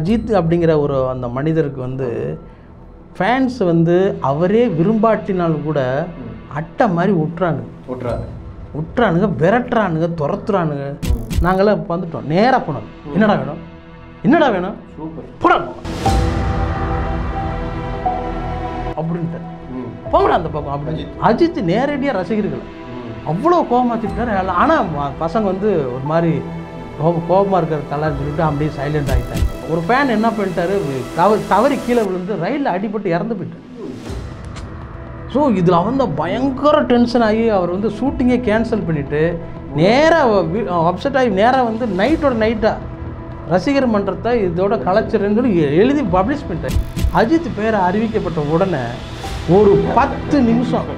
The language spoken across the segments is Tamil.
அஜித் அப்படிங்கிற ஒரு அந்த மனிதருக்கு வந்து ஃபேன்ஸ் வந்து அவரே விரும்பாட்டினாலும் கூட அட்டை மாதிரி விட்டுறானுங்க, விரட்டுறானுங்க, துரத்துறானுங்க. நாங்களாம் இப்போ வந்துட்டோம், நேராக போனோம். என்னடா வேணும் போட அப்படின்ட்டு போங்கடா அந்த பக்கம் அப்படி. அஜித் நேரடியாக ரசிகர்கள் அவ்வளோ கோபமாக திட்டார். ஆனால் பசங்க வந்து ஒரு மாதிரி கோபமாக இருக்கிற தலான்னு சொல்லிட்டு அப்படியே சைலண்ட் ஆகிட்டாங்க. ஒரு ஃபேன் என்ன பண்ணிட்டாரு, தவறி கீழே விழுந்து ரயிலில் அடிபட்டு இறந்து போயிட்டார். ஸோ இதில் வந்து பயங்கர டென்ஷன் ஆகி அவர் வந்து ஷூட்டிங்கே கேன்சல் பண்ணிவிட்டு நேராக அப்செட் ஆகி நேராக வந்து நைட்டாக ரசிகர் மன்றத்தை இதோட கலைச்சிருன்னு சொல்லி எழுதி பப்ளிஷ் பண்ணிட்டார். அஜித் பேரை அறிவிக்கப்பட்ட உடனே ஒரு 10 நிமிஷம்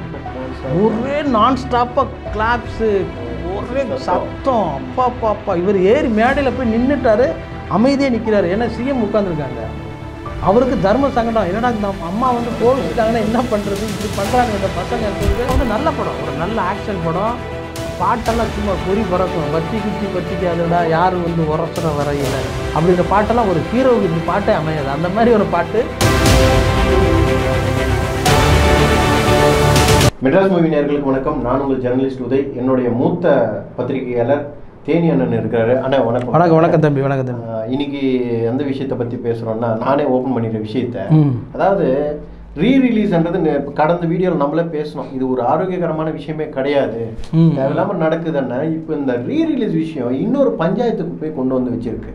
ஒரே நான் ஸ்டாப்பாக கிளாப்ஸு, ஒரே சத்தம். அப்பா இவர் ஏறி மேடையில் போய் நின்றுட்டாரு, அமைதியாக நிற்கிறாரு. ஏன்னா சிஎம் உட்காந்துருக்காங்க. அவருக்கு தர்ம சங்கடம், என்னடா இந்த அம்மா வந்து கோவிச்சுட்டாங்கன்னா என்ன பண்ணுறது, இப்படி பண்ணுறாங்க இந்த பசங்க. வந்து நல்ல படம், ஒரு நல்ல ஆக்ஷன் படம். பாட்டெல்லாம் சும்மா பொறி பறக்கும், பட்டிக்காதுடா யாரும் வந்து உரசுற வரையில அப்படின்ற பாட்டெல்லாம் ஒரு ஹீரோவுக்கு இந்த பாட்டே அமையாது. அந்த மாதிரி ஒரு பாட்டு. மெட்ராஸ் மூவி நேயர்களுக்கு வணக்கம். நான் உங்கள் ஜெர்னலிஸ்ட் உதய். என்னுடைய மூத்த பத்திரிகையாளர் தேனி அண்ணன் இருக்கிறாரு. அண்ணா வணக்கம். வணக்கம் தம்பி. வணக்கம் தம்பி. இன்னைக்கு எந்த விஷயத்தை பற்றி பேசுகிறோன்னா, நானே ஓப்பன் பண்ணிடுற விஷயத்த, அதாவது ரீரிலீஸ்ன்றது கடந்த வீடியோவில் நம்மளே பேசணும். இது ஒரு ஆரோக்கியகரமான விஷயமே கிடையாது, தேவையில்லாமல் நடக்குதுன்னா. இப்போ இந்த ரீரிலீஸ் விஷயம் இன்னொரு பஞ்சாயத்துக்கு போய் கொண்டு வந்து வச்சிருக்கு.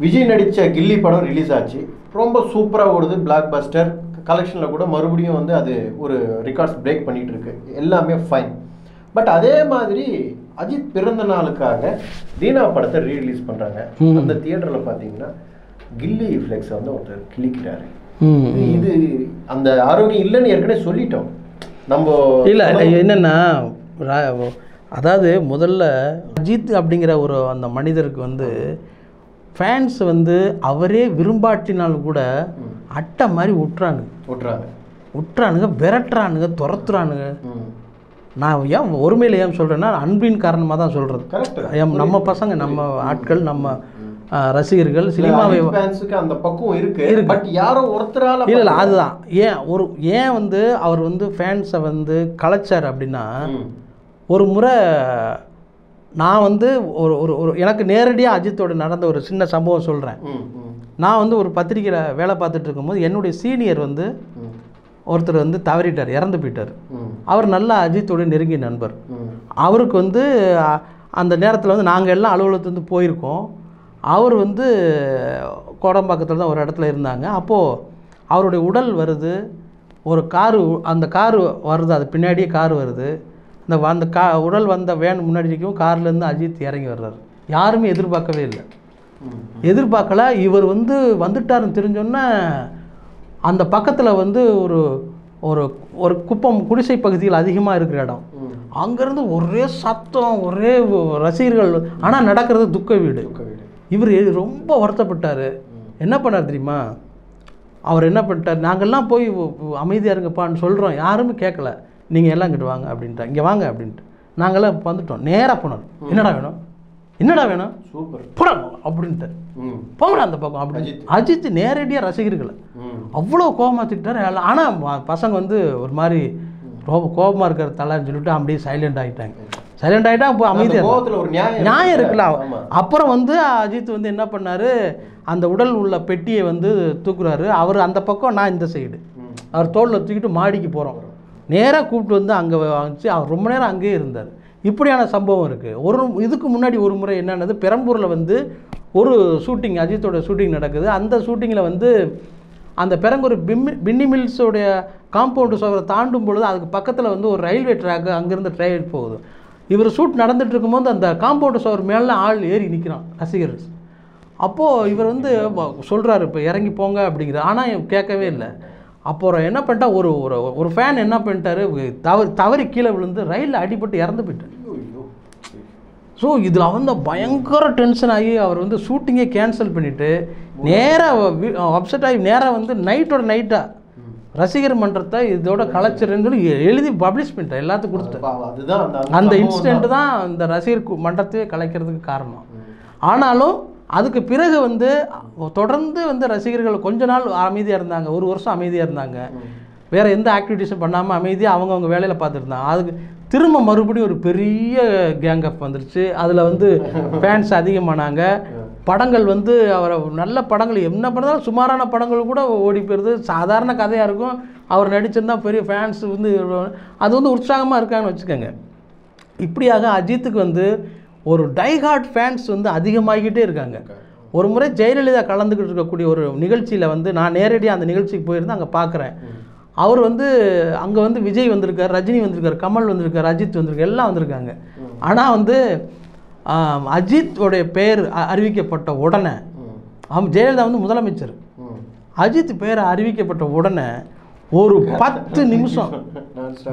விஜய் நடித்த கில்லி படம் ரிலீஸ் ஆச்சு, ரொம்ப சூப்பராக ஓடுது, பிளாக் பஸ்டர். கலெக்ஷனில் கூட மறுபடியும் வந்து அது ஒரு ரெக்கார்ட்ஸ் பிரேக் பண்ணிகிட்டு இருக்கு, எல்லாமே ஃபைன். பட் அதே மாதிரி அஜித் பிறந்த நாளுக்காக தீனா படத்தை ரீரிலீஸ் பண்ணுறாங்க. அந்த தியேட்டரில் பார்த்தீங்கன்னா கில்லி ஃப்ளெக்ஸை வந்து ஒருத்தர் கிழிக்கிறாரு. இது அந்த ஆரோக்கியம் இல்லைன்னு ஏற்கனவே சொல்லிட்டோம் நம்ம. இல்லை என்னென்னா, அதாவது முதல்ல அஜித் அப்படிங்கிற ஒரு அந்த மனிதருக்கு வந்து ஃபேன்ஸ் வந்து அவரே விரும்பாட்டினாலும் கூட அட்டை மாதிரி விட்டுறானுங்க, விரட்டுறானுங்க, துரத்துறானுங்க. நான் ஏன் ஒருமையில் ஏன் சொல்கிறேன்னா, அன்பின் காரணமாக தான் சொல்கிறது. நம்ம பசங்க, நம்ம ஆட்கள், நம்ம ரசிகர்கள், சினிமாவை அந்த பக்கம் இருக்கு. பட் யாரோ ஒருத்தரால இல்லை அதுதான் ஏன் வந்து அவர் வந்து ஃபேன்ஸை வந்து கலைச்சார் அப்படின்னா, ஒரு முறை நான் வந்து ஒரு எனக்கு நேரடியாக அஜித்தோடு நடந்த ஒரு சின்ன சம்பவம் சொல்கிறேன். நான் வந்து ஒரு பத்திரிக்கையில் வேலை பார்த்துட்டு இருக்கும்போது என்னுடைய சீனியர் வந்து ஒருத்தர் வந்து தவறிட்டார், இறந்து போயிட்டார். அவர் நல்ல அஜித்தோட நெருங்கிய நண்பர். அவருக்கு வந்து அந்த நேரத்தில் வந்து நாங்கள் எல்லாம் அலுவலகத்துலேருந்து போயிருக்கோம். அவர் வந்து கோடம்பாக்கத்தில் தான் ஒரு இடத்துல இருந்தாங்க. அப்போது அவருடைய உடல் வருது, ஒரு காரு, அந்த காரு வருது, அது பின்னாடியே கார் வருது. அந்த உடல் வந்த வேன் முன்னாடி நிற்கும், கார்லேருந்து அஜித் இறங்கி வர்றாரு. யாருமே எதிர்பார்க்கவே இல்லை, எதிர்பார்க்கல. இவர் வந்து வந்துட்டாருன்னு தெரிஞ்சோன்னே அந்த பக்கத்தில் வந்து ஒரு ஒரு குப்பம் குடிசை பகுதியில் அதிகமாக இருக்கிற இடம், அங்கேருந்து ஒரே சத்தம், ஒரே ரசிகர்கள். ஆனால் நடக்கிறது துக்க வீடு. இவர் ரொம்ப வருத்தப்பட்டார். என்ன பண்ணார் தெரியுமா, அவர் என்ன பண்ணிட்டார், நாங்கள்லாம் போய் அமைதியாக இருங்கப்பான்னு சொல்கிறோம், யாருமே கேட்கல. நீங்கள் எல்லாம் இங்கிட்டு வாங்க அப்படின்ட்டு, இங்கே வாங்க அப்படின்ட்டு. நாங்களாம் இப்போ வந்துட்டோம், நேராக போனோம். என்னடா வேணும் போட அப்படின்ட்டு போங்கடா அந்த பக்கம் அப்படி. அஜித் நேரடியாக ரசிகர்கள் அவ்வளோ கோபமாக திட்டார். ஆனால் பசங்க வந்து ஒரு மாதிரி கோபமாக இருக்கிற தலான்னு சொல்லிட்டு அப்படியே சைலண்ட் ஆகிட்டாங்க. இப்போ அமைதியாக நியாயம் இருக்குல்ல. அப்புறம் வந்து அஜித் வந்து என்ன பண்ணார், அந்த உடல் உள்ள பெட்டியை வந்து தூக்குறாரு. அவர் அந்த பக்கம், நான் இந்த சைடு. அவர் தோளில் தூக்கிட்டு மாடிக்கு போகிறோம். நேராக கூப்பிட்டு வந்து அங்கே வச்சு அவர் ரொம்ப நேரம் அங்கேயே இருந்தார். இப்படியான சம்பவம் இருக்குது. இதுக்கு முன்னாடி ஒரு முறை என்னன்னது, பெரம்பூரில் வந்து ஒரு ஷூட்டிங், அஜித்தோட ஷூட்டிங் நடக்குது. அந்த ஷூட்டிங்கில் வந்து அந்த பெரம்பூர் பின்னி மில்ஸோடைய காம்பவுண்டு சுவரை தாண்டும் பொழுது அதுக்கு பக்கத்தில் வந்து ஒரு ரயில்வே ட்ராக்கு, அங்கேருந்து ட்ரெயின் போகுது. இவர் ஷூட் நடந்துட்டு இருக்கும்போது அந்த காம்பவுண்டு சுவர் மேலே ஆள் ஏறி நிற்கிறான் ரசிகர்கள். அப்போது இவர் வந்து சொல்கிறாரு, இப்போ இறங்கி போங்க அப்படிங்கிற. ஆனால் கேட்கவே இல்லை. அப்புறம் என்ன பண்ணிட்டா, ஒரு ஃபேன் என்ன பண்ணிட்டாரு, தவறி கீழே விழுந்து ரயிலில் அடிபட்டு இறந்து போயிட்டார். ஸோ இதில் வந்து பயங்கர டென்ஷன் ஆகி அவர் வந்து ஷூட்டிங்கே கேன்சல் பண்ணிவிட்டு நேராக அப்செட் ஆகி நேராக வந்து நைட்டாக ரசிகர் மன்றத்தை இதோட கலைச்சிருன்னு சொல்லி எழுதி பப்ளிஷ் பண்ணிட்டார், எல்லாத்துக்கும் கொடுத்துட்டு. அந்த இன்சிடெண்ட் தான் இந்த ரசிகர் மன்றத்தையே கலைக்கிறதுக்கு காரணம். ஆனாலும் அதுக்கு பிறகு வந்து தொடர்ந்து வந்து ரசிகர்கள் கொஞ்ச நாள் அமைதியாக இருந்தாங்க, 1 வருஷம் அமைதியாக இருந்தாங்க, வேறு எந்த ஆக்டிவிட்டீஸும் பண்ணாமல் அமைதியாக அவங்கவுங்க வேலையில் பார்த்துருந்தாங்க. அதுக்கு திரும்ப மறுபடியும் ஒரு பெரிய கேங் அப் வந்துருச்சு. அதில் வந்து ஃபேன்ஸ் அதிகமானாங்க. படங்கள் வந்து அவரை நல்ல படங்கள் என்ன பண்ணாலும் சுமாரான படங்கள் கூட ஓடி போயிடுது. சாதாரண கதையாக இருக்கும், அவர் நடிச்சிருந்தால் பெரிய ஃபேன்ஸ் வந்து அது வந்து உற்சாகமாக இருக்காங்கன்னு வச்சுக்கோங்க. இப்படியாக அஜித்துக்கு வந்து ஒரு டைஹார்ட் ஃபேன்ஸ் வந்து அதிகமாகிக்கிட்டே இருக்காங்க. ஒரு முறை ஜெயலலிதா கலந்துக்கிட்டு இருக்கக்கூடிய ஒரு நிகழ்ச்சியில் வந்து நான் நேரடியாக அந்த நிகழ்ச்சிக்கு போயிருந்தேன், அங்கே பார்க்குறேன். அவர் வந்து அங்கே வந்து விஜய் வந்திருக்கார், ரஜினி வந்திருக்கார், கமல் வந்திருக்கார், அஜித் வந்திருக்கார், எல்லாம் வந்திருக்காங்க. ஆனால் வந்து அஜித்தோடைய பெயர் அறிவிக்கப்பட்ட உடனே ஜெயலலிதா வந்து முதலமைச்சர், அஜித் பெயர் அறிவிக்கப்பட்ட உடனே ஒரு 10 நிமிஷம்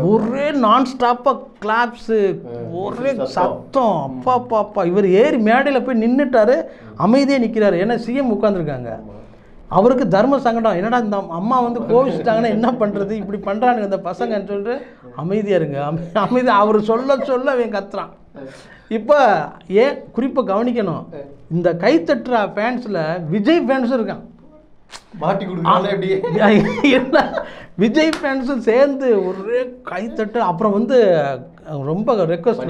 ஒரே நான் ஸ்டாப்பாக கிளாப்ஸு, ஒரே சத்தம். அப்பா பாப்பா இவர் ஏறி மேடையில் போய் நின்றுட்டாரு, அமைதியாக நிற்கிறாரு. ஏன்னா சிஎம் உட்காந்துருக்காங்க. அவருக்கு தர்ம சங்கடம், என்னடா இந்த அம்மா வந்து கோவிச்சிட்டாங்கன்னா என்ன பண்ணுறது, இப்படி பண்ணுறானுங்க இந்த பசங்கன்னு சொல்லிட்டு அமைதியாக இருங்க அமைதியாக அவர் சொல்ல அவன் கத்துறான். இப்போ ஏன் குறிப்பாக கவனிக்கணும், இந்த கைத்தட்டுற ஃபேன்ஸில் விஜய் ஃபேன்ஸும் இருக்கான். மாட்டி கொடுக்கல எப்படி என்ன விஜய் ஃபேன்ஸும் சேர்ந்து ஒரே கைத்தட்டு. அப்புறம் வந்து ரொம்ப ரெக்வஸ்ட்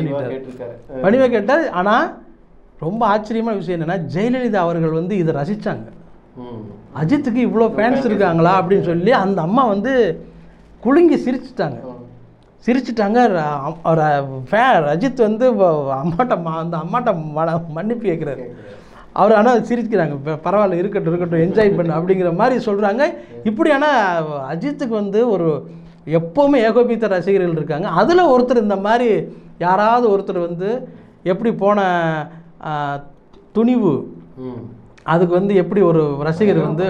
பணிவாக கேட்டார். ஆனால் ரொம்ப ஆச்சரியமான விஷயம் என்னென்னா, ஜெயலலிதா அவர்கள் வந்து இதை ரசித்தாங்க. அஜித்துக்கு இவ்வளோ ஃபேன்ஸ் இருக்காங்களா அப்படின்னு சொல்லி அந்த அம்மா வந்து குலுங்கி சிரிச்சிட்டாங்க. அஜித் வந்து அந்த அம்மாட்ட மன்னிப்பு கேட்குறாரு. அவர் ஆனால் சிரிக்கிறாங்க, பரவாயில்ல இருக்கட்டும் என்ஜாய் பண்ணு அப்படிங்கிற மாதிரி சொல்கிறாங்க. இப்படி ஆனால் அஜித்துக்கு வந்து ஒரு எப்போவுமே ஏகோபித்த ரசிகர்கள் இருக்காங்க. அதில் ஒருத்தர் இந்த மாதிரி யாராவது ஒருத்தர் வந்து எப்படி போன துணிவு, அதுக்கு வந்து எப்படி ஒரு ரசிகர் வந்து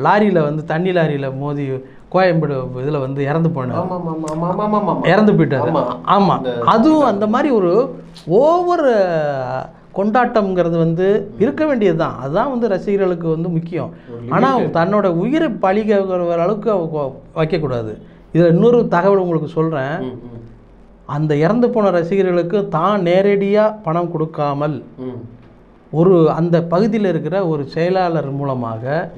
லாரியில் வந்து தண்ணி லாரியில் மோதி கோயம்பேடு இதில் வந்து இறந்து போயிட்டார். ஆமாம், அதுவும் அந்த மாதிரி ஒரு ஒவ்வொரு கொண்டாட்டம்ங்கிறது வந்து இருக்க வேண்டியது தான். அதுதான் வந்து ரசிகர்களுக்கு வந்து முக்கியம். ஆனால் தன்னோட உயிரை பழிக்கிற அளவுக்கு வைக்கக்கூடாது. இதில் இன்னொரு தகவல் உங்களுக்கு சொல்கிறேன். அந்த இறந்து போன ரசிகர்களுக்கு தான் நேரடியாக பணம் கொடுக்காமல் ஒரு அந்த பகுதியில் இருக்கிற ஒரு செயலாளர் மூலமாக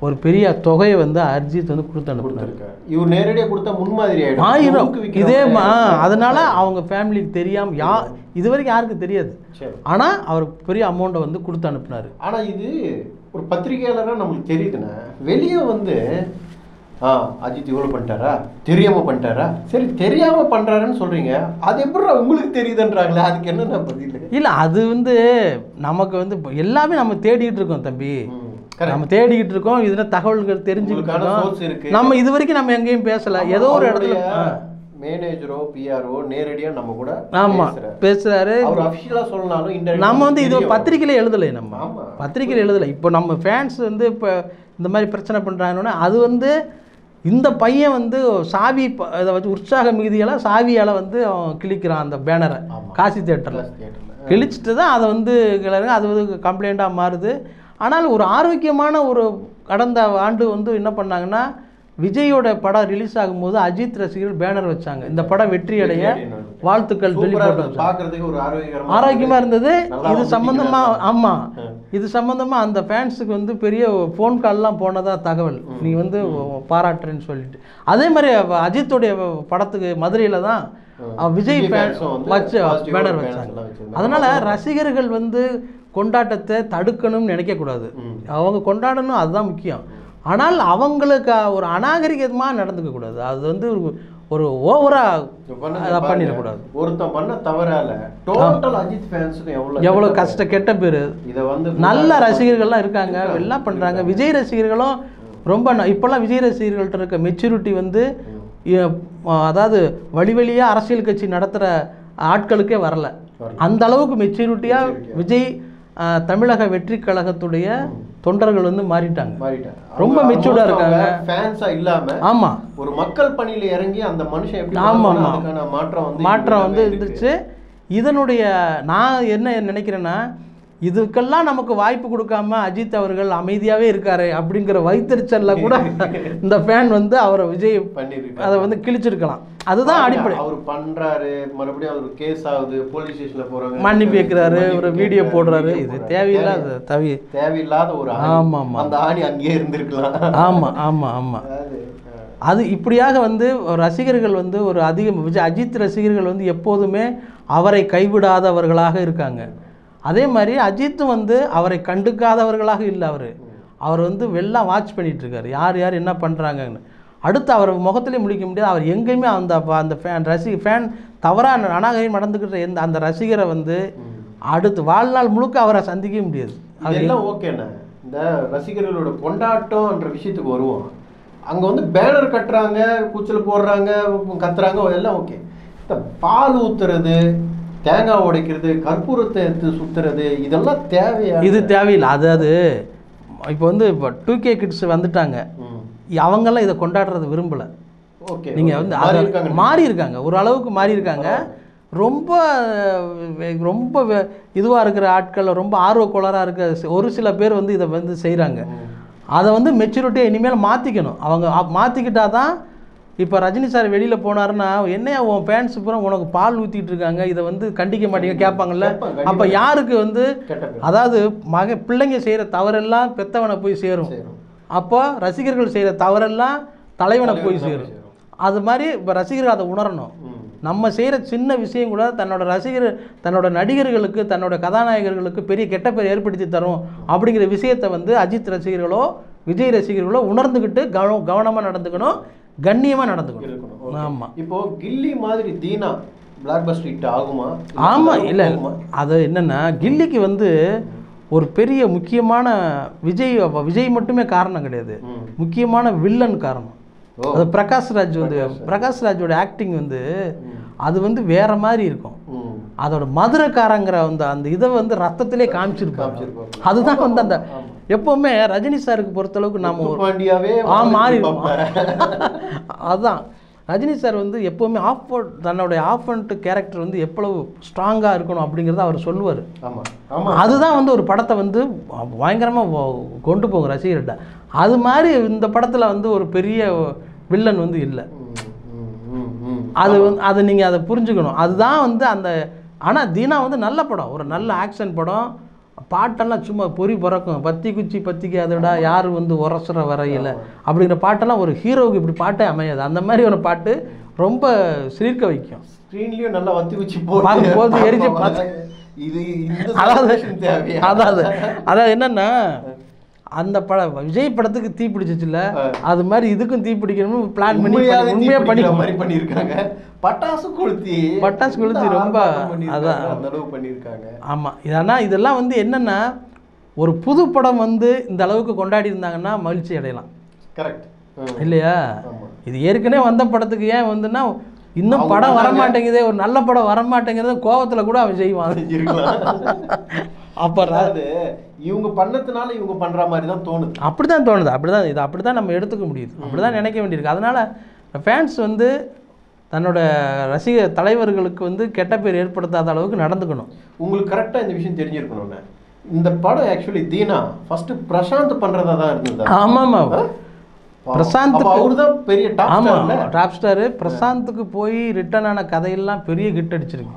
ஒரு பெரிய தொகையை வந்து அஜித் வந்து கொடுத்து அனுப்புனார். இவர் நேரடியாக கொடுத்தா முன்மாதிரி ஆயிரம் இதே அதனால அவங்க ஃபேமிலிக்கு தெரியாமல் இது வரைக்கும் யாருக்கும் தெரியாது. ஆனால் அவர் பெரிய அமௌண்ட்டை வந்து கொடுத்து அனுப்புனார். ஆனால் இது ஒரு பத்திரிகையாளராக நம்மளுக்கு தெரியுதுன்னா, வெளியே வந்து அஜித் இவ்வளோ பண்ணிட்டாரா, தெரியாமல் பண்ணிட்டாரா, சரி தெரியாமல் பண்ணுறாருன்னு சொல்கிறீங்க, அது எப்படி உங்களுக்கு தெரியுதுன்றாங்களே, அதுக்கு என்னென்ன பதில்? இல்லை, அது வந்து நமக்கு வந்து எல்லாமே நம்ம தேடிக்கிட்டு இருக்கோம் தம்பி, நம்ம தேடிக்கிட்டு இருக்கோம். இதில் தகவல்கள் தெரிஞ்சுக்கிட்டு நம்ம இது வரைக்கும் நம்ம எங்கேயும் பேசலை. ஏதோ ஒரு இடத்துல மேனேஜரோ பிஆர்ஓ நேரடியாக நம்ம கூட பேசுறாரு. அவர் அஃபிஷியலாக சொல்லனாலும் நம்ம வந்து இது பத்திரிக்கையில் எழுதலை, நம்ம பத்திரிக்கையில் எழுதலை. இப்போ நம்ம ஃபேன்ஸ் வந்து இப்போ இந்த மாதிரி பிரச்சனை பண்ணுறாங்கன்னா, அது வந்து இந்த பையன் வந்து சாவி இதை வச்சு உற்சாக மிகுதியெல்லாம் சாவியால் வந்து அவன் கிழிக்கிறான் அந்த பேனரை. காசி தியேட்டரில் கிழிச்சிட்டு தான் அதை வந்து கிளறுங்க, அது வந்து கம்ப்ளைண்ட்டாக மாறுது. ஆனால் ஒரு ஆரோக்கியமான ஒரு கடந்த ஆண்டு வந்து என்ன பண்ணாங்கன்னா, விஜயோட படம் ரிலீஸ் ஆகும்போது அஜித் ரசிகர்கள் பேனர் வச்சாங்க, இந்த படம் வெற்றி அடைய வாழ்த்துக்கள் சொல்லி போட்டு ஆரோக்கியமாக இருந்தது. இது சம்மந்தமாக ஆமாம், இது சம்மந்தமாக அந்த ஃபேன்ஸுக்கு வந்து பெரிய ஃபோன் கால்லாம் போனதாக தகவல். நீ வந்து பாராட்டுறேன்னு சொல்லிட்டு. அதே மாதிரி அஜித்துடைய படத்துக்கு மதுரையில் தான் விஜய் வச்சு பேனர் வச்சாங்க. அதனால் ரசிகர்கள் வந்து கொண்டாட்டத்தை தடுக்கணும்னு நினைக்கக்கூடாது, அவங்க கொண்டாடணும், அதுதான் முக்கியம். ஆனால் அவங்களுக்கு ஒரு அநாகரிகமாக நடந்துக்கக்கூடாது, அது வந்து ஒரு ஓவராக பண்ணிடக்கூடாது. ஒருத்தன் பண்ண தவறால டோட்டல் அஜித் ஃபேன்ஸுக்கு எவ்வளோ கஷ்ட கெட்ட பேர். இதை வந்து நல்ல ரசிகர்கள்லாம் இருக்காங்க, எல்லாம் பண்ணுறாங்க. விஜய் ரசிகர்களும் ரொம்ப இப்போல்லாம் விஜய் ரசிகர்கள்ட்ட இருக்க மெச்சூரிட்டி வந்து அதாவது வழியாக அரசியல் கட்சி நடத்துகிற ஆட்களுக்கே வரல. அந்த அளவுக்கு மெச்சூரிட்டியாக விஜய் தமிழக வெற்றி கழகத்துடைய தொண்டர்கள் வந்து மாறிட்டாங்க, ரொம்ப மெச்சூர்டா இருக்காங்க. ஃபேன்ஸா இல்லாம ஆமா, ஒரு மக்கள் பணியில இறங்கி அந்த மனுஷன் எப்படி மாற்றம் வந்து இருந்துச்சு. இதனுடைய நான் என்ன நினைக்கிறேன்னா, இதுக்கெல்லாம் நமக்கு வாய்ப்பு கொடுக்காம அஜித் அவர்கள் அமைதியாகவே இருக்காரு அப்படிங்கிற வைத்தறிச்சல்ல கூட இந்த ஃபேன் வந்து அவரை விஜய் பண்ணிருக்கு அதை வந்து கிழிச்சிருக்கலாம். அதுதான் அடிப்படை. அவர் பண்றாரு, மறுபடியும் அவர் கேஸ் ஆகுது, போலீஸ் ஸ்டேஷன்ல போறாங்க, மன்னிப்பு கேட்கிறாரு, ஒரு வீடியோ போடுறாரு. இது தேவையில்லாத தேவையில்லாத ஒரு ஆமா ஆமா அந்த ஆணி அங்கேயே இருந்திருக்கலாம். ஆமா ஆமா ஆமா. அது இப்படியாக வந்து ரசிகர்கள் வந்து ஒரு விஜய் அஜித் ரசிகர்கள் வந்து எப்போதுமே அவரை கைவிடாதவர்களாக இருக்காங்க. அதே மாதிரி அஜித்தும் வந்து அவரை கண்டுக்காதவர்களாக இல்லை. அவர் வந்து வெள்ளம் வாட்ச் பண்ணிட்டு இருக்காரு, யார் யார் என்ன பண்ணுறாங்கன்னு. அடுத்து அவர் முகத்திலே முடிக்க முடியாது. அவர் எங்கேயுமே அந்த ஃபேன் தவறாக அநாகரிகம் நடந்துக்கிட்ட அந்த ரசிகரை வந்து அடுத்து வாழ்நாள் முழுக்க அவரை சந்திக்க முடியாது. அதெல்லாம் ஓகேண்ணா. இந்த ரசிகர்களோட கொண்டாட்டம்ன்ற விஷயத்துக்கு வருவோம். அங்கே வந்து பேனர் கட்டுறாங்க, கூச்சல் போடுறாங்க, கத்துறாங்க, எல்லாம் ஓகே. இந்த பால் ஊத்துறது, தேங்காய் உடைக்கிறது, கற்பூரத்தை எடுத்து சுற்றுறது, இதெல்லாம் தேவையா? இது தேவையில்லை. அது இப்போ வந்து இப்போ 2K கிட்ஸ் வந்துட்டாங்க, அவங்கெல்லாம் இதை கொண்டாடுறது விரும்பலை. ஓகே, நீங்கள் வந்து அதை மாறி இருக்காங்க, ஓரளவுக்கு மாறி இருக்காங்க. ரொம்ப ரொம்ப இதுவாக இருக்கிற ஆட்கள், ரொம்ப ஆர்வக்கோளராக இருக்க ஒரு சில பேர் வந்து இதை வந்து செய்கிறாங்க. அதை வந்து மெச்சூரிட்டியை இனிமேல் மாற்றிக்கணும். அவங்க மாற்றிக்கிட்டா தான். இப்போ ரஜினி சார் வெளியில் போனாருன்னா, என்னையா உன் ஃபேன்ஸ் பூரா உனக்கு பால் ஊற்றிட்டு இருக்காங்க, இதை வந்து கண்டிக்க மாட்டீங்க கேட்பாங்கல்ல. அப்போ யாருக்கு வந்து அதாவது பிள்ளைங்க செய்கிற தவறெல்லாம் பெத்தவனை போய் சேரும். அப்போ ரசிகர்கள் செய்கிற தவறெல்லாம் தலைவனை போய் சேரும். அது மாதிரி இப்போ ரசிகர்கள் அதை உணரணும். நம்ம செய்கிற சின்ன விஷயம் கூட தன்னோட நடிகர்களுக்கு, தன்னோட கதாநாயகர்களுக்கு பெரிய கெட்ட பேர் ஏற்படுத்தி தரும் அப்படிங்கிற விஷயத்தை வந்து அஜித் ரசிகர்களோ விஜய் ரசிகர்களோ உணர்ந்துக்கிட்டு கவனமாக நடந்துக்கணும், கண்ணியமாக நடந்துக்கணும். ஆமாம். இப்போ கில்லி மாதிரி தீனா பிளாக் பஸ்டர் ஹிட் ஆகுமா? ஆமாம். இல்லை, அது என்னென்னா கில்லிக்கு வந்து ஒரு பெரிய முக்கியமான விஜய் மட்டுமே காரணம் கிடையாது, முக்கியமான வில்லன் காரணம். அது பிரகாஷ்ராஜ் வந்து பிரகாஷ்ராஜோட ஆக்டிங் வந்து அது வந்து வேற மாதிரி இருக்கும். அதோட மதுரைக்காரங்கிற அந்த இதை வந்து ரத்தத்திலே காமிச்சிருப்பாங்க. அதுதான் வந்து அந்த எப்பவுமே ரஜினி சாருக்கு பொறுத்தளவுக்கு நாம மாறி அதுதான் ரஜினி சார் வந்து எப்போவுமே தன்னுடைய ஆஃபண்ட் கேரக்டர் வந்து எவ்வளவு ஸ்ட்ராங்காக இருக்கணும் அப்படிங்கிறத அவர் சொல்லுவார். அதுதான் வந்து ஒரு படத்தை வந்து பயங்கரமாக கொண்டு போகும் ரசிகர்கிட்ட. அது மாதிரி இந்த படத்தில் வந்து ஒரு பெரிய வில்லன் வந்து இல்லை. அதை நீங்கள் அதை புரிஞ்சுக்கணும். அதுதான் வந்து அந்த. ஆனால் தீனா வந்து நல்ல படம், ஒரு நல்ல ஆக்ஷன் படம். பாட்டெல்லாம் சும்மா பொறி பறக்கும், பத்தி குச்சி பத்திக்கு அதோட யார் வந்து உரசுற வரையில் அப்படிங்கிற பாட்டெல்லாம் ஒரு ஹீரோவுக்கு இப்படி பாட்டே அமையாது. அந்த மாதிரி ஒரு பாட்டு ரொம்ப சிரிக்க வைக்கும். ஸ்க்ரீன்லேயும் நல்லா வத்தி குச்சி போது எரிஞ்சு பார்த்து. அதாவது என்னன்னா, அந்த விஜய் படத்துக்கு தீ பிடிச்சிச்சுல, அது மாதிரி இதுக்கும் தீ பிடிக்கணும்னு பிளான் பண்ணி உண்மையாக பண்ணியிருக்காங்க. பட்டாசு கொளுத்தி ரொம்ப அதான் பண்ணியிருக்காங்க. ஆமாம். இதெல்லாம் வந்து என்னென்னா, ஒரு புது படம் வந்து இந்த அளவுக்கு கொண்டாடி இருந்தாங்கன்னா மகிழ்ச்சி அடையலாம். கரெக்ட் இல்லையா? இது ஏற்கனவே வந்த படத்துக்கு ஏன் வந்துன்னா இன்னும் படம் வரமாட்டேங்குதே, ஒரு நல்ல படம் வரமாட்டேங்கிறது கோவத்தில் கூட அவன் செய்வான். அப்புறம் இவங்க பண்ணதுனால இவங்க பண்ற மாதிரி தான் தோணுது. அப்படிதான் தோணுது. அப்படிதான் நம்ம எடுத்துக்க முடியுது. அப்படிதான் நினைக்க வேண்டியிருக்கு. அதனால ஃபேன்ஸ் வந்து தன்னோட ரசிகர் தலைவர்களுக்கு வந்து கெட்ட பேர் ஏற்படுத்தாத அளவுக்கு நடந்துக்கணும். உங்களுக்கு கரெக்டாக இந்த விஷயம் தெரிஞ்சிருக்கணும்ல. இந்த படம் ஆக்சுவலி தீனா ஃபர்ஸ்ட் பிரசாந்த் பண்றதா தான் இருந்தது. ஆமாமா. பிரசாந்த் அவர்தான் பெரிய டாப் ஸ்டார். பிரசாந்துக்கு போய் ரிட்டர்ன் ஆன கதையெல்லாம் பெரிய ஹிட் அடிச்சிருக்கு.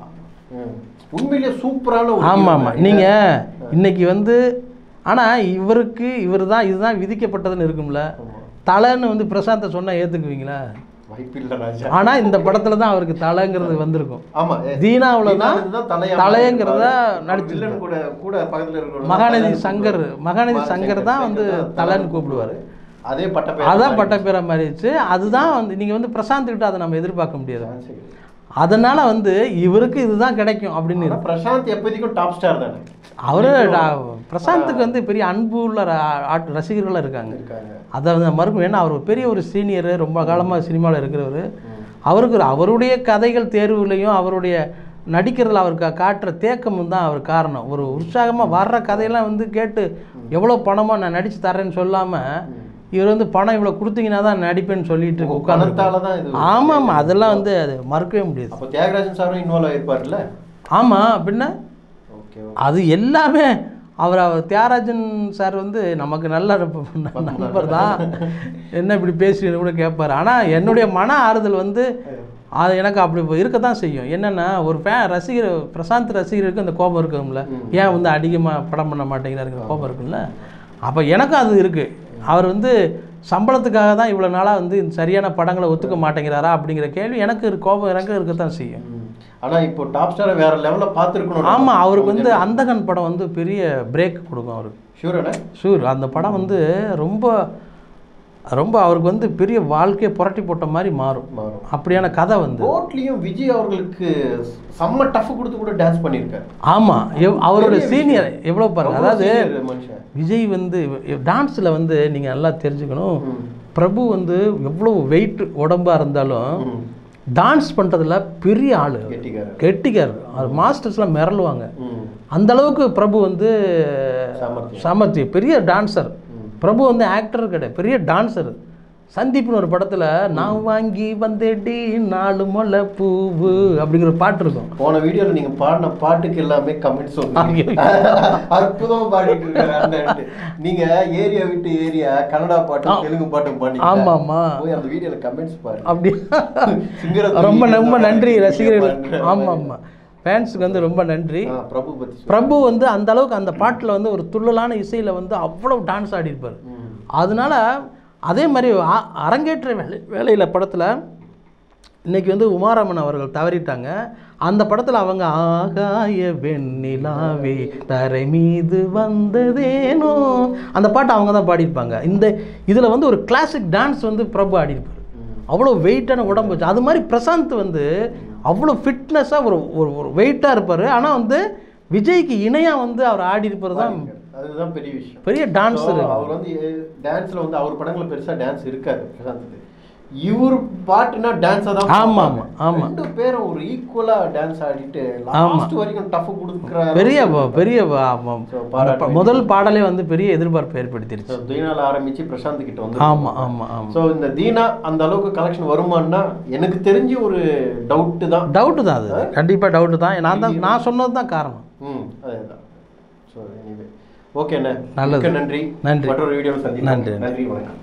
உண்மையிலேயே சூப்பரான. ஆமாம். நீங்கள் இன்னைக்கு வந்து ஆனால் இதுதான் விதிக்கப்பட்டதுன்னு இருக்கும்ல. தலைன்னு வந்து பிரசாந்தை சொன்னால் ஏற்றுக்குவீங்களா? ஆனால் இந்த படத்தில் தான் அவருக்கு தலைங்கிறது வந்திருக்கும். தீனாவில் தான் தலைங்கிறத நடிச்சு மகாநதி சங்கர் தான் வந்து தலைன்னு கூப்பிடுவார். அதான் பட்டப்பேரை மாறிடுச்சு. அதுதான் வந்து நீங்கள் வந்து பிரசாந்த் கிட்ட அதை நம்ம எதிர்பார்க்க முடியாது. அதனால வந்து இவருக்கு இதுதான் கிடைக்கும் அப்படின்னு. பிரசாந்த் எப்போதைக்கும் டாப் ஸ்டார் தானே. அவரு பிரசாந்துக்கு வந்து பெரிய அன்பு உள்ள ரசிகர்களாக இருக்காங்க. அதை வந்து மறுக்கும். ஏன்னா அவர் பெரிய ஒரு சீனியரு, ரொம்ப காலமாக சினிமாவில் இருக்கிறவர். அவருக்கு அவருடைய கதைகள் தேர்வுலையும் அவருடைய நடிக்கிறதுல அவருக்கு காட்டுற தேக்கமும் தான் அவர் காரணம். ஒரு உற்சாகமாக வர்ற கதையெல்லாம் வந்து கேட்டு எவ்வளோ பணமாக நான் நடித்து தரேன்னு சொல்லாமல் இவர் வந்து பணம் இவ்வளோ கொடுத்தீங்கன்னா தான் நடிப்பேன்னு சொல்லிட்டு உட்காந்து. ஆமாம், அதெல்லாம் வந்து அது மறக்கவே முடியாது. தியாகராஜன் சாரும் இன்வால்வ் ஆகிருப்பார்ல. ஆமாம். அப்படின்னா அது எல்லாமே அவர் தியாகராஜன் சார் வந்து நமக்கு நல்ல நண்பர் தான், என்ன இப்படி பேசுறீன்னு கூட கேட்பார். ஆனால் என்னுடைய மன ஆறுதல் வந்து அது எனக்கு அப்படி இருக்க தான் செய்யும். என்னென்னா ஒரு ரசிகர் பிரசாந்த் ரசிகருக்கு அந்த கோபம் இருக்கும்ல, ஏன் வந்து அதிகமாக படம் பண்ண மாட்டேங்கிறாருங்கிற கோபம் இருக்குல்ல, அப்போ எனக்கும் அது இருக்குது. அவர் வந்து சம்பளத்துக்காக தான் இவ்வளோ நாளாக வந்து சரியான படங்களை ஒத்துக்க மாட்டேங்கிறாரா அப்படிங்கிற கேள்வி எனக்கு கோபம் எனக்கு இருக்கத்தான் செய்யும். ஆனால் இப்போ டாப் ஸ்டாரை வேற லெவலில் பார்த்துருக்கணும். ஆமாம், அவருக்கு வந்து அந்தகன் படம் வந்து பெரிய பிரேக் கொடுக்கும் அவருக்கு. ஷூர் அந்த படம் வந்து ரொம்ப ரொம்ப அவருக்கு வந்து பெரிய வாழ்க்கையை புரட்டி போட்ட மாதிரி மாறும். அப்படியான கதை வந்து ரோட்லேயும் விஜய் அவர்களுக்கு செம்ம டஃப் கொடுத்து கூட டான்ஸ் பண்ணியிருக்காரு. ஆமாம், அவரோட சீனியர் எவ்வளோ பாருங்க. அதாவது விஜய் வந்து டான்ஸில் வந்து நீங்கள் நல்லா தெரிஞ்சுக்கணும், பிரபு வந்து எவ்வளோ வெயிட் உடம்பாக இருந்தாலும் டான்ஸ் பண்ணுறதுல பெரிய ஆள், கெட்டிக்கார். அது மாஸ்டர்ஸ்லாம் மிரளுவாங்க. அந்த அளவுக்கு பிரபு வந்து சாமர்த்தியம், பெரிய டான்ஸர். பிரபு வந்து ஆக்டர் கிடையாது, பெரிய டான்ஸர். சந்தீப்னு ஒரு படத்தில் நான் வாங்கி வந்தேடி 4 முளை பூவு அப்படிங்கிற பாட்டு இருக்கும். போன வீடியோவில் நீங்கள் பாடின பாட்டுக்கு எல்லாமே கமெண்ட்ஸ் அற்புதமாக பாடிட்டு இருக்காரு. நீங்கள் ஏரியா விட்டு ஏரியா கன்னடா பாட்டு தெலுங்கு பாட்டு பாடி. ஆமாம் ஆமாம், போய் அந்த வீடியோவில் கமெண்ட்ஸ் பாரு. அப்படி ரொம்ப ரொம்ப நன்றி ரசிகர்கள். ஆமாம் ஆமாம், ஃபேன்ஸுக்கு வந்து ரொம்ப நன்றி. பிரபு வந்து அந்த அளவுக்கு அந்த பாட்டில் வந்து ஒரு துள்ளலான இசையில் வந்து அவ்வளோ டான்ஸ் ஆடிருப்பார். அதனால அதே மாதிரி அரங்கேற்ற வேலையில் படத்தில் இன்றைக்கி வந்து உமாராமன் அவர்கள் தவறிட்டாங்க. அந்த படத்தில் அவங்க ஆகாய வெண்ணிலாவே தரை மீது வந்ததேனோ அந்த பாட்டை அவங்க தான் பாடியிருப்பாங்க. இந்த இதில் வந்து ஒரு கிளாசிக் டான்ஸ் வந்து பிரபு ஆடிருப்பார். அவ்வளோ வெயிட்டான உடம்பு வச்சு. அது மாதிரி பிரசாந்த் வந்து அவ்வளோ ஃபிட்னஸாக ஒரு வெயிட்டாக இருப்பார். ஆனால் வந்து விஜய்க்கு இணையாக வந்து அவர் ஆடி இருப்பது தான் அதுதான் பெரிய விஷயம், பெரிய டான்ஸர். அவர் வந்து டான்ஸில் வந்து அவர் படங்களில் பெருசாக டான்ஸ் இருக்காது பிரசாந்த். இவர் பாட்டுனா டான்ஸாக தான். ஆமாம் ஆமாம் ஆமாம், 2 பேரும் ஒரு ஈக்குவலாக டான்ஸ் ஆடிட்டு லாஸ்ட் வரைக்கும் டஃப் கொடுக்குறாரு. பெரிய பெரிய முதல் பாடலே வந்து பெரிய எதிர்பார்ப்பு ஏற்படுத்திடுச்சு. தீனால ஆரம்பித்து பிரசாந்த் கிட்ட வந்து. ஆமாம் ஆமாம் ஆமாம். ஸோ இந்த தீனா அந்த அளவுக்கு கலெக்ஷன் வருமானா எனக்கு தெரிஞ்சு ஒரு டவுட்டு தான். அது கண்டிப்பாக டவுட்டு தான். நான் சொன்னது தான் காரணம். அதே தான். ஸோ எனிவே ஓகேண்ணே, நல்லது, நன்றி. மற்றொரு வீடியோவில் சந்திப்போம். நன்றி, வணக்கம்.